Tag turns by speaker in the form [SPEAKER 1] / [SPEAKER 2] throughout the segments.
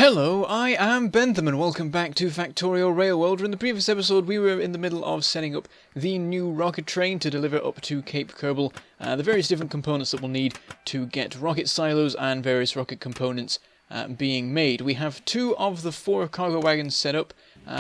[SPEAKER 1] Hello, I am Bentham and welcome back to Factorio Railworld. In the previous episode we were in the middle of setting up the new rocket train to deliver up to Cape Kerbal, the various different components that we'll need to get rocket silos and various rocket components being made. We have 2 of the 4 cargo wagons set up.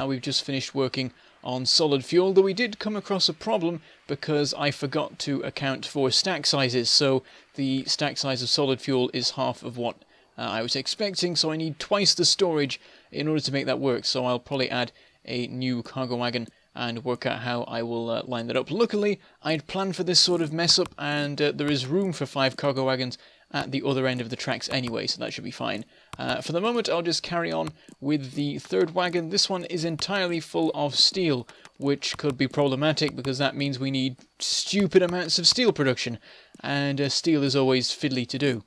[SPEAKER 1] We've just finished working on solid fuel, though we did come across a problem because I forgot to account for stack sizes. So the stack size of solid fuel is half of what I was expecting, so I need twice the storage in order to make that work. So I'll probably add a new cargo wagon and work out how I will line that up. Luckily, I'd planned for this sort of mess up, and there is room for 5 cargo wagons at the other end of the tracks anyway, so that should be fine. For the moment, I'll just carry on with the 3rd wagon. This one is entirely full of steel, which could be problematic because that means we need stupid amounts of steel production, and steel is always fiddly to do.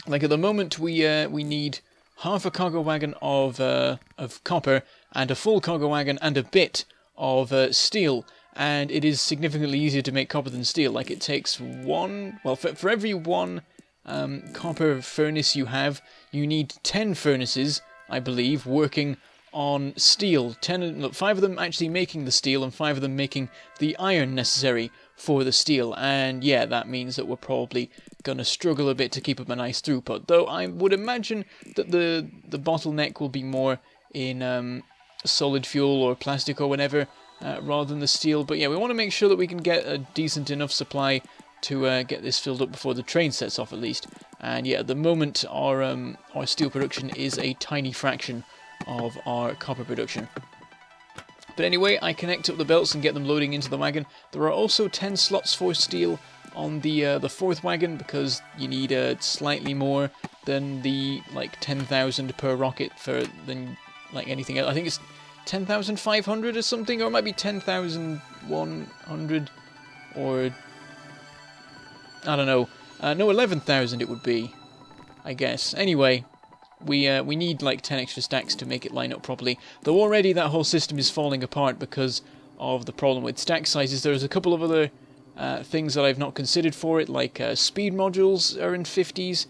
[SPEAKER 1] Like at the moment, we need half a cargo wagon of copper and a full cargo wagon and a bit of steel, and it is significantly easier to make copper than steel. Like it takes one, well, for every one copper furnace you have, you need 10 furnaces, I believe, working on steel. 5 of them actually making the steel and 5 of them making the iron necessary for the steel, and yeah, that means that we're probably going to struggle a bit to keep up a nice throughput, though I would imagine that the bottleneck will be more in solid fuel or plastic or whatever, rather than the steel. But yeah, we want to make sure that we can get a decent enough supply to get this filled up before the train sets off at least. And yeah, at the moment our steel production is a tiny fraction of our copper production. But anyway, I connect up the belts and get them loading into the wagon. There are also 10 slots for steel on the 4th wagon because you need slightly more than the 10,000 per rocket than anything else. I think it's 10,500 or something, or it might be 10,100, or I don't know. No, 11,000 it would be, I guess. Anyway, we need 10 extra stacks to make it line up properly. Though already that whole system is falling apart because of the problem with stack sizes. There's a couple of other things that I've not considered for it, like speed modules are in 50s,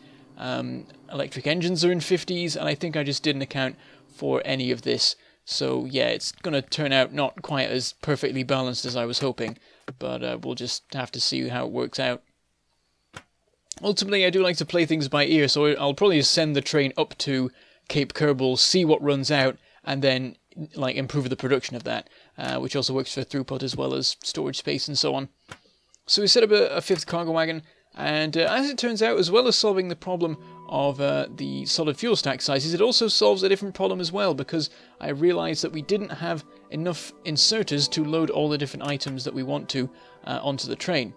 [SPEAKER 1] electric engines are in 50s, and I think I just didn't account for any of this. So yeah, it's going to turn out not quite as perfectly balanced as I was hoping, but we'll just have to see how it works out. Ultimately, I do like to play things by ear, so I'll probably just send the train up to Cape Kerbal, see what runs out, and then improve the production of that, which also works for throughput as well as storage space and so on. So we set up a 5th cargo wagon, and as it turns out, as well as solving the problem of the solid fuel stack sizes, it also solves a different problem as well, because I realised that we didn't have enough inserters to load all the different items that we want to onto the train.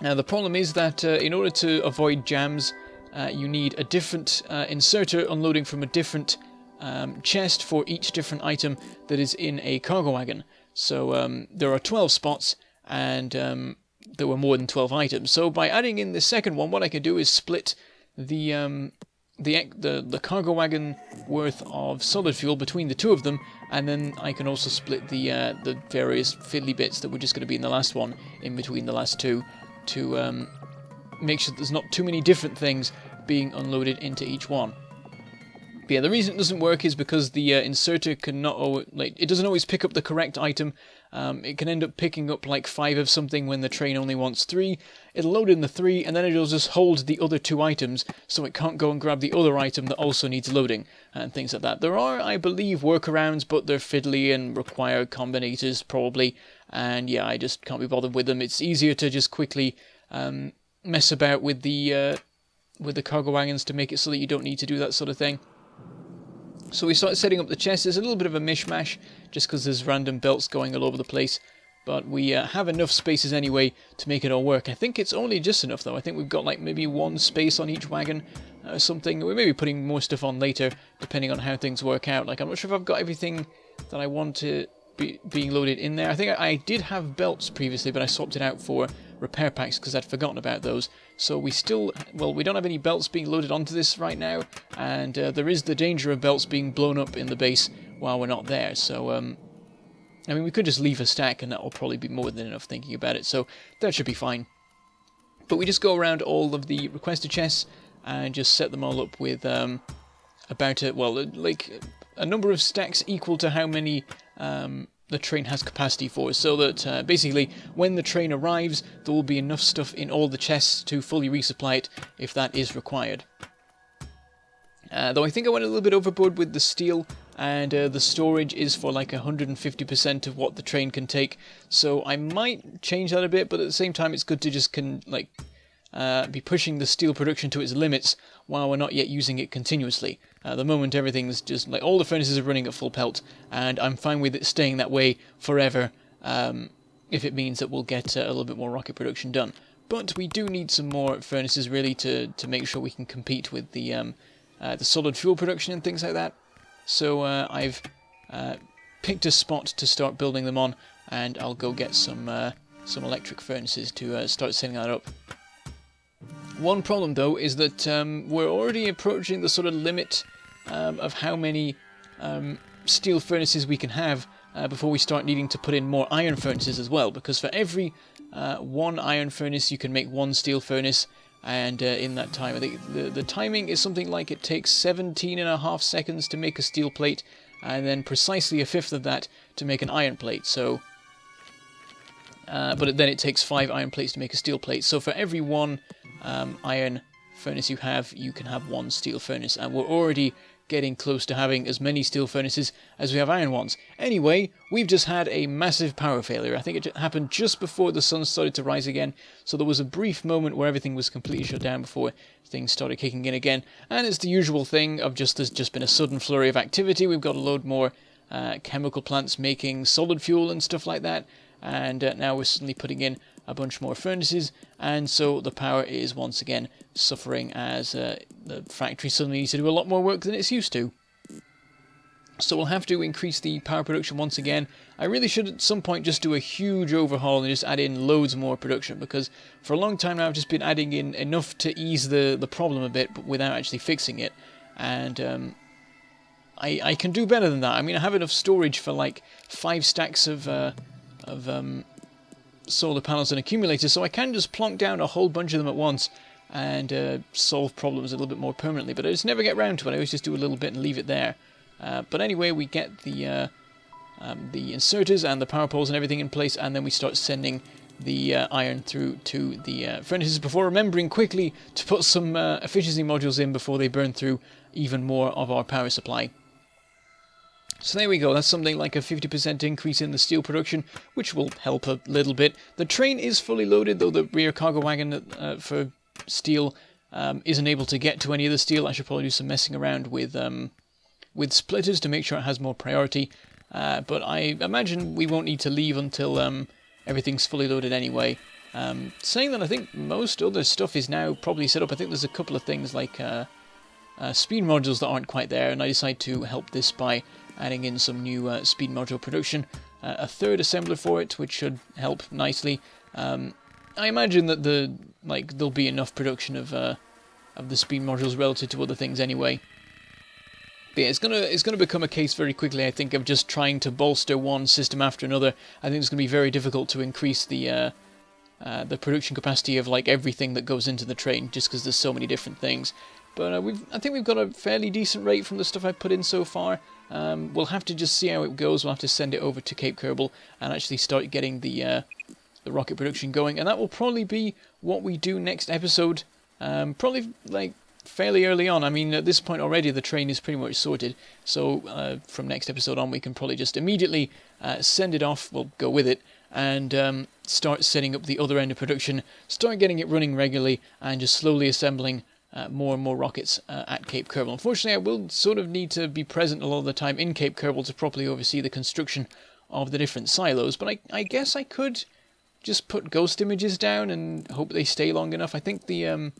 [SPEAKER 1] Now the problem is that in order to avoid jams, you need a different inserter unloading from a different chest for each different item that is in a cargo wagon. So there are 12 spots, and there were more than 12 items. So by adding in the 2nd one, what I can do is split the cargo wagon worth of solid fuel between the 2 of them, and then I can also split the various fiddly bits that were just going to be in the last one in between the last 2 to make sure that there's not too many different things being unloaded into each one. But yeah, the reason it doesn't work is because the inserter it doesn't always pick up the correct item. It can end up picking up 5 of something when the train only wants 3. It'll load in the 3, and then it'll just hold the other 2 items, so it can't go and grab the other item that also needs loading, and things like that. There are, I believe, workarounds, but they're fiddly and require combinators, probably, and yeah, I just can't be bothered with them. It's easier to just quickly mess about with the cargo wagons to make it so that you don't need to do that sort of thing. So we started setting up the chest. There's a little bit of a mishmash, just because there's random belts going all over the place. But we have enough spaces anyway to make it all work. I think it's only just enough, though. I think we've got maybe 1 space on each wagon or something. We may be putting more stuff on later, depending on how things work out. I'm not sure if I've got everything that I want to be being loaded in there. I think I did have belts previously, but I swapped it out for repair packs because I'd forgotten about those. So we don't have any belts being loaded onto this right now, and there is the danger of belts being blown up in the base while we're not there. So I mean, we could just leave a stack and that will probably be more than enough thinking about it, so that should be fine. But we just go around all of the requested chests and just set them all up with about it. Well, like a number of stacks equal to how many the train has capacity for, so that basically when the train arrives, there will be enough stuff in all the chests to fully resupply it if that is required. Though I think I went a little bit overboard with the steel, and the storage is for like 150% of what the train can take, so I might change that a bit, but at the same time it's good to just be pushing the steel production to its limits while we're not yet using it continuously. At the moment everything's just like all the furnaces are running at full pelt, and I'm fine with it staying that way forever if it means that we'll get a little bit more rocket production done. But we do need some more furnaces really to make sure we can compete with the solid fuel production and things like that. So I've picked a spot to start building them on, and I'll go get some electric furnaces to start setting that up. One problem though is that we're already approaching the sort of limit of how many steel furnaces we can have before we start needing to put in more iron furnaces as well, because for every one iron furnace you can make one steel furnace, and in that time, I think the timing is something like it takes 17.5 seconds to make a steel plate, and then precisely a fifth of that to make an iron plate. So, but then it takes 5 iron plates to make a steel plate. So for every one iron furnace you can have one steel furnace, and we're already getting close to having as many steel furnaces as we have iron ones. Anyway, we've just had a massive power failure. I think it happened just before the sun started to rise again, so there was a brief moment where everything was completely shut down before things started kicking in again, and it's the usual thing of there's just been a sudden flurry of activity. We've got a load more chemical plants making solid fuel and stuff like that, and now we're suddenly putting in a bunch more furnaces, and so the power is once again suffering as the factory suddenly needs to do a lot more work than it's used to. So we'll have to increase the power production once again. I really should at some point just do a huge overhaul and just add in loads more production, because for a long time now I've just been adding in enough to ease the problem a bit, but without actually fixing it. And I can do better than that. I mean, I have enough storage for like 5 stacks of solar panels and accumulators, so I can just plonk down a whole bunch of them at once and solve problems a little bit more permanently, but I just never get around to it. I always just do a little bit and leave it there. But anyway, we get the inserters and the power poles and everything in place, and then we start sending the iron through to the furnaces before remembering quickly to put some efficiency modules in before they burn through even more of our power supply. So there we go, that's something like a 50% increase in the steel production, which will help a little bit. The train is fully loaded, though the rear cargo wagon for steel isn't able to get to any of the steel. I should probably do some messing around with splitters to make sure it has more priority. But I imagine we won't need to leave until everything's fully loaded anyway. Saying that, I think most other stuff is now probably set up. I think there's a couple of things like speed modules that aren't quite there, and I decided to help this by adding in some new speed module production, a third assembler for it, which should help nicely. I imagine that there'll be enough production of the speed modules relative to other things anyway. But yeah, it's gonna become a case very quickly, I think, of just trying to bolster one system after another. I think it's gonna be very difficult to increase the production capacity of like everything that goes into the train, just because there's so many different things. But I think we've got a fairly decent rate from the stuff I've put in so far. We'll have to just see how it goes. We'll have to send it over to Cape Kerbal and actually start getting the rocket production going, and that will probably be what we do next episode. Probably like fairly early on. I mean, at this point already the train is pretty much sorted, so from next episode on we can probably just immediately send it off. We'll go with it and start setting up the other end of production, start getting it running regularly, and just slowly assembling more and more rockets at Cape Kerbal. Unfortunately, I will sort of need to be present a lot of the time in Cape Kerbal to properly oversee the construction of the different silos, but I guess I could just put ghost images down and hope they stay long enough. I think the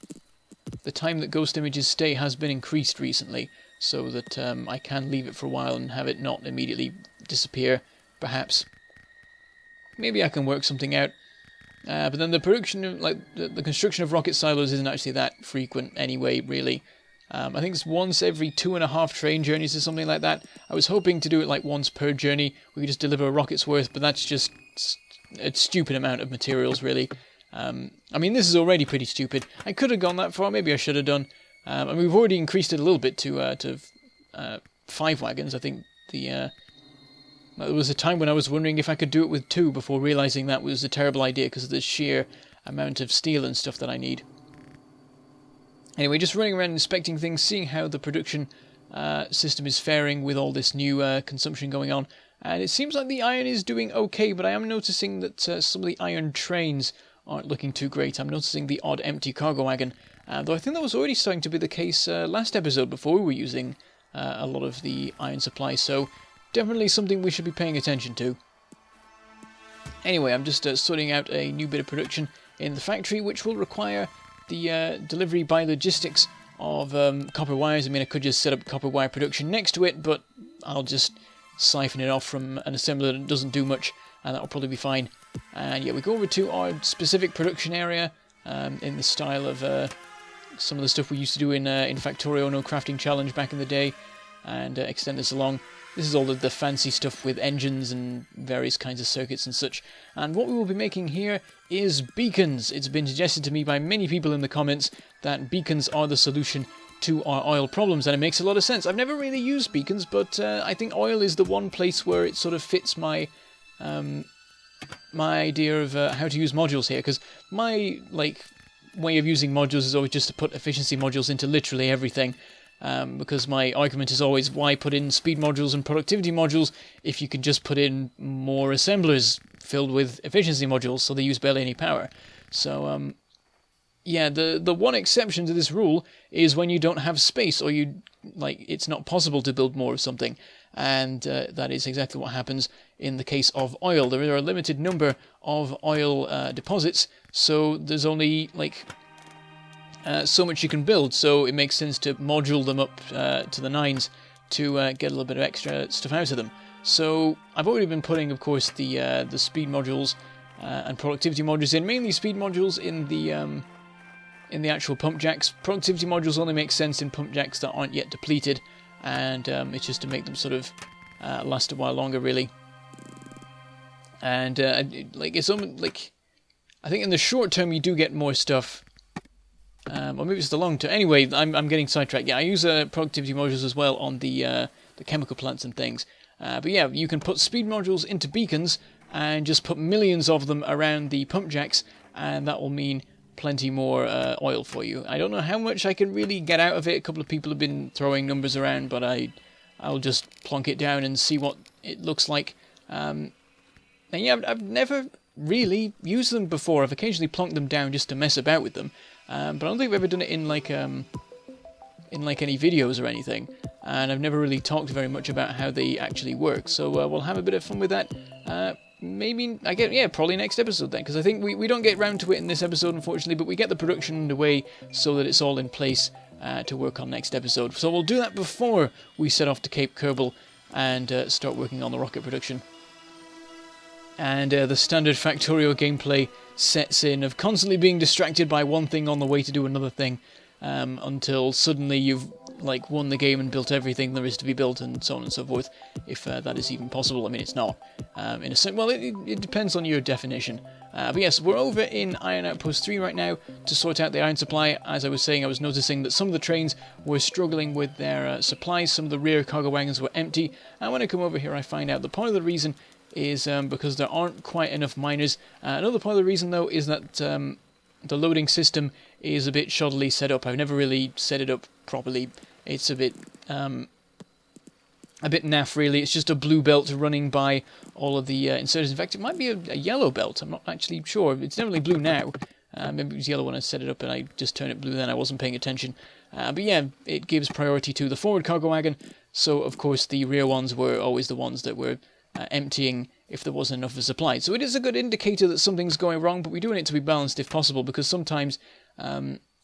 [SPEAKER 1] time that ghost images stay has been increased recently, so that I can leave it for a while and have it not immediately disappear, perhaps. Maybe I can work something out. But then the production, like the construction of rocket silos isn't actually that frequent anyway, really. I think it's once every 2.5 train journeys or something like that. I was hoping to do it like once per journey. We could just deliver a rocket's worth, but that's just a stupid amount of materials, really. I mean, this is already pretty stupid. I could have gone that far. Maybe I should have done. I mean, we've already increased it a little bit to 5 wagons. I think there was a time when I was wondering if I could do it with 2 before realizing that was a terrible idea because of the sheer amount of steel and stuff that I need. Anyway, just running around inspecting things, seeing how the production system is faring with all this new consumption going on. And it seems like the iron is doing okay, but I am noticing that some of the iron trains aren't looking too great. I'm noticing the odd empty cargo wagon, though I think that was already starting to be the case last episode before we were using a lot of the iron supply, so definitely something we should be paying attention to. Anyway, I'm just sorting out a new bit of production in the factory, which will require the delivery by logistics of copper wires. I mean, I could just set up copper wire production next to it, but I'll just siphon it off from an assembler that doesn't do much, and that'll probably be fine. And yeah, we go over to our specific production area in the style of some of the stuff we used to do in Factorio No Crafting Challenge back in the day, and extend this along. This is all the fancy stuff with engines and various kinds of circuits and such. And what we will be making here is beacons. It's been suggested to me by many people in the comments that beacons are the solution to our oil problems, and it makes a lot of sense. I've never really used beacons, but I think oil is the one place where it sort of fits my my idea of how to use modules here, because my way of using modules is always just to put efficiency modules into literally everything, because my argument is always, why put in speed modules and productivity modules if you can just put in more assemblers filled with efficiency modules so they use barely any power. So yeah, the one exception to this rule is when you don't have space, or it's not possible to build more of something, and that is exactly what happens in the case of oil. There are a limited number of oil deposits, so there's only so much you can build, so it makes sense to module them up to the nines to get a little bit of extra stuff out of them. So I've already been putting, of course, the speed modules and productivity modules in, mainly speed modules in the actual pump jacks. Productivity modules only make sense in pump jacks that aren't yet depleted, and it's just to make them sort of last a while longer, really. And it's almost I think in the short term you do get more stuff, or maybe it's the long term. Anyway, I'm getting sidetracked. Yeah, I use productivity modules as well on the chemical plants and things. But yeah, you can put speed modules into beacons and just put millions of them around the pump jacks, and that will mean plenty more oil for you. I don't know how much I can really get out of it. A couple of people have been throwing numbers around, but I'll just plonk it down and see what it looks like. And yeah, I've never really used them before. I've occasionally plonked them down just to mess about with them, but I don't think I've ever done it in any videos or anything. And I've never really talked very much about how they actually work. So we'll have a bit of fun with that. Probably next episode then, because I think we don't get round to it in this episode, unfortunately, but we get the production underway so that it's all in place to work on next episode. So we'll do that before we set off to Cape Kerbal and start working on the rocket production. And the standard Factorio gameplay sets in of constantly being distracted by one thing on the way to do another thing, until suddenly you've won the game and built everything there is to be built, and so on and so forth, if that is even possible. I mean, it's not. In a sense, well, it depends on your definition. But yes, we're over in Iron Outpost 3 right now to sort out the iron supply. As I was saying, I was noticing that some of the trains were struggling with their supplies. Some of the rear cargo wagons were empty, and when I come over here I find out that part of the reason is because there aren't quite enough miners. Another part of the reason, though, is that the loading system is a bit shoddily set up. I've never really set it up properly. It's a bit naff, really. It's just a blue belt running by all of the inserters. In fact, it might be a yellow belt. I'm not actually sure. It's definitely blue now. Maybe it was yellow when I set it up and I just turned it blue then. I wasn't paying attention. But yeah, it gives priority to the forward cargo wagon. So, of course, the rear ones were always the ones that were emptying if there wasn't enough of a supply. So it is a good indicator that something's going wrong, but we do want it to be balanced if possible, because sometimes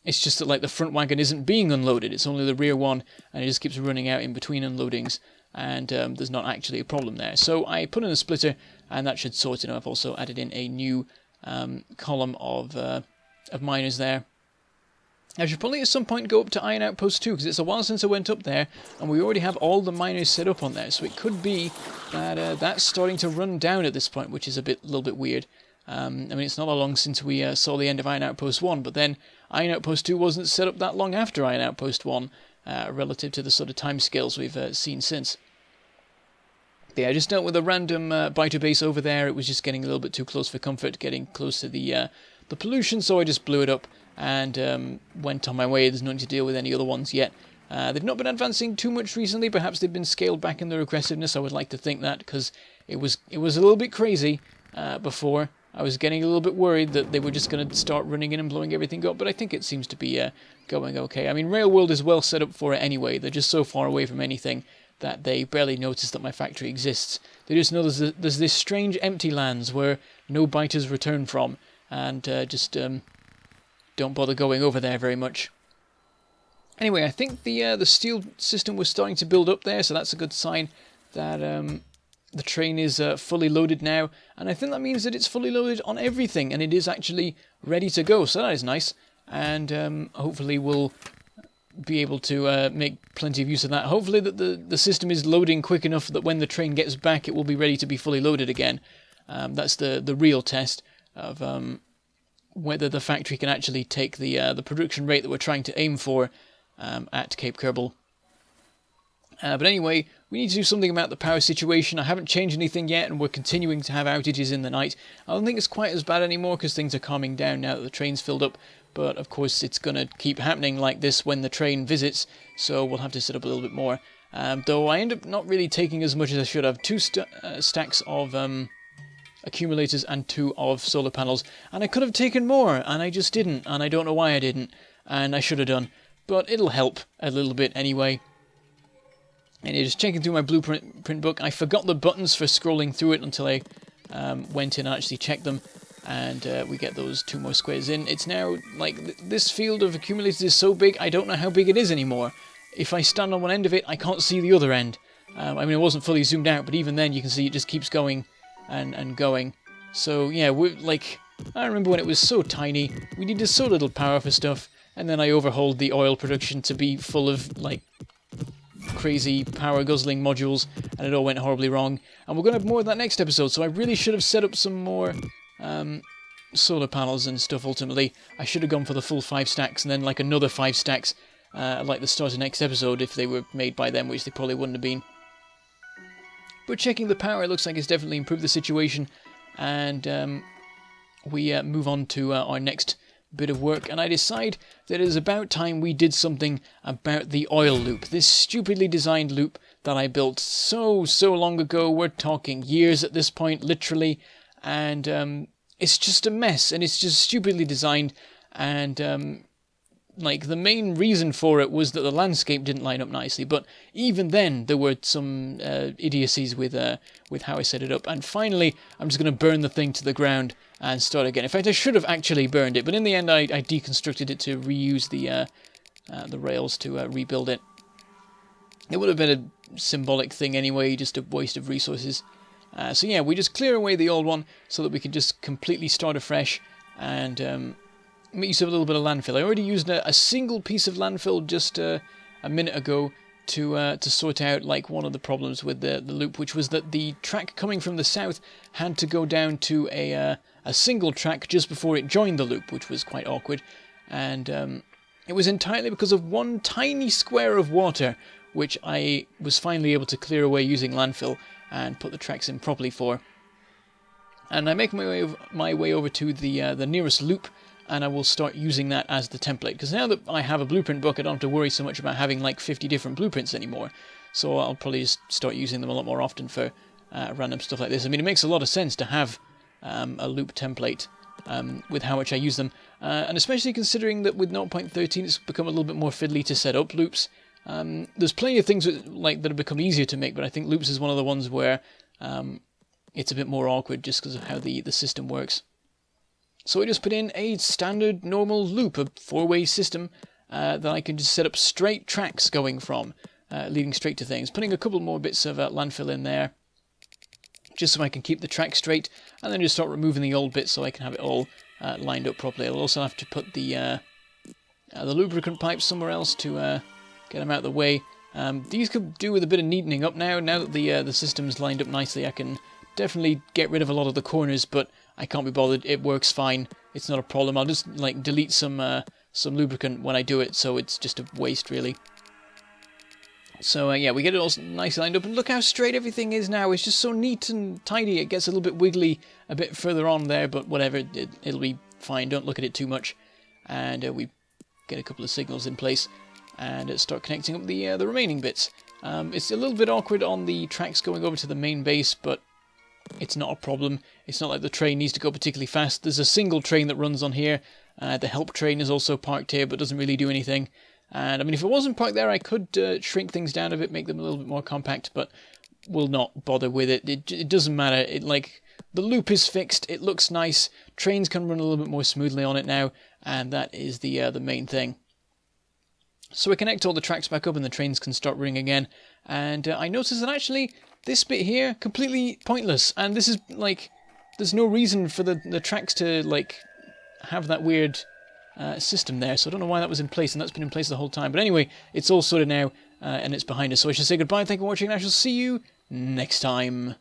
[SPEAKER 1] it's just that the front wagon isn't being unloaded. It's only the rear one, and it just keeps running out in between unloadings, and there's not actually a problem there. So I put in a splitter, and that should sort it out. I've also added in a new column of miners there. I should probably at some point go up to Iron Outpost 2, because it's a while since I went up there, and we already have all the miners set up on there, so it could be that that's starting to run down at this point, which is a little bit weird. I mean, it's not that long since we saw the end of Iron Outpost 1, but then Iron Outpost 2 wasn't set up that long after Iron Outpost 1, relative to the sort of timescales we've seen since. But yeah, I just dealt with a random biter base over there. It was just getting a little bit too close for comfort, getting close to the pollution, so I just blew it up and went on my way. There's nothing to deal with any other ones yet. They've not been advancing too much recently. Perhaps they've been scaled back in their aggressiveness. I would like to think that, because it was a little bit crazy before. I was getting a little bit worried that they were just going to start running in and blowing everything up, but I think it seems to be going okay. I mean, Railworld is well set up for it anyway. They're just so far away from anything that they barely notice that my factory exists. They just know there's this strange empty lands where no biters return from, and just don't bother going over there very much. Anyway, I think the steel system was starting to build up there, so that's a good sign that the train is fully loaded now, and I think that means that it's fully loaded on everything, and it is actually ready to go, so that is nice, and hopefully we'll be able to make plenty of use of that. Hopefully that the system is loading quick enough that when the train gets back it will be ready to be fully loaded again. That's the real test of whether the factory can actually take the production rate that we're trying to aim for at Cape Kerbal. But anyway, we need to do something about the power situation. I haven't changed anything yet, and we're continuing to have outages in the night. I don't think it's quite as bad anymore because things are calming down now that the train's filled up. But of course, it's going to keep happening like this when the train visits, so we'll have to set up a little bit more. Though I end up not really taking as much as I should have. 2 stacks of accumulators and 2 of solar panels, and I could have taken more, and I just didn't, and I don't know why I didn't, and I should have done. But it'll help a little bit anyway. And just checking through my blueprint book, I forgot the buttons for scrolling through it until I went in and actually checked them. And we get those 2 more squares in. It's now, like, this field of accumulators is so big, I don't know how big it is anymore. If I stand on one end of it, I can't see the other end. I mean, it wasn't fully zoomed out, but even then you can see it just keeps going and going. So, yeah, I remember when it was so tiny, we needed so little power for stuff, and then I overhauled the oil production to be full of, like, crazy power guzzling modules, and it all went horribly wrong. And we're going to have more of that next episode, so I really should have set up some more solar panels and stuff ultimately. I should have gone for the full 5 stacks and then like another 5 stacks like the start of next episode if they were made by them, which they probably wouldn't have been. But checking the power, it looks like it's definitely improved the situation, and we move on to our next bit of work, and I decide that it is about time we did something about the oil loop. This stupidly designed loop that I built so long ago. We're talking years at this point, literally, and it's just a mess, and it's just stupidly designed, and like the main reason for it was that the landscape didn't line up nicely, but even then there were some idiocies with how I set it up, and finally I'm just going to burn the thing to the ground and start again. In fact, I should have actually burned it, but in the end I deconstructed it to reuse the rails to rebuild it. It would have been a symbolic thing anyway, just a waste of resources. So yeah, we just clear away the old one so that we can just completely start afresh and make use of a little bit of landfill. I already used a single piece of landfill just a minute ago to sort out like one of the problems with the loop, which was that the track coming from the south had to go down to a single track just before it joined the loop, which was quite awkward. And it was entirely because of one tiny square of water, which I was finally able to clear away using landfill and put the tracks in properly for. And I make my way over to the nearest loop, and I will start using that as the template, because now that I have a blueprint book, I don't have to worry so much about having like 50 different blueprints anymore. So I'll probably just start using them a lot more often for random stuff like this. I mean, it makes a lot of sense to have a loop template with how much I use them, and especially considering that with 0.13 it's become a little bit more fiddly to set up loops. There's plenty of things that have become easier to make, but I think loops is one of the ones where it's a bit more awkward just because of how the system works. So I just put in a standard normal loop, a 4-way system that I can just set up straight tracks going from, leading straight to things. Putting a couple more bits of landfill in there, just so I can keep the track straight, and then just start removing the old bits so I can have it all lined up properly. I'll also have to put the lubricant pipes somewhere else to get them out of the way. These could do with a bit of neatening up now. Now that the system's lined up nicely, I can definitely get rid of a lot of the corners, but I can't be bothered. It works fine. It's not a problem. I'll just like delete some lubricant when I do it, so it's just a waste really. So yeah, we get it all nicely lined up, and look how straight everything is now. It's just so neat and tidy. It gets a little bit wiggly a bit further on there, but whatever, it'll be fine. Don't look at it too much. And we get a couple of signals in place, and start connecting up the remaining bits. It's a little bit awkward on the tracks going over to the main base, but it's not a problem. It's not like the train needs to go particularly fast. There's a single train that runs on here. The help train is also parked here, but doesn't really do anything. And I mean, if it wasn't parked there, I could shrink things down a bit, make them a little bit more compact, but will not bother with it. It doesn't matter. The loop is fixed. It looks nice. Trains can run a little bit more smoothly on it now, and that is the main thing. So we connect all the tracks back up, and the trains can start running again. And I noticed that actually this bit here completely pointless, and this is there's no reason for the tracks to have that weird system there, so I don't know why that was in place, and that's been in place the whole time. But anyway, it's all sorted now, and it's behind us. So I should say goodbye, thank you for watching, and I shall see you next time.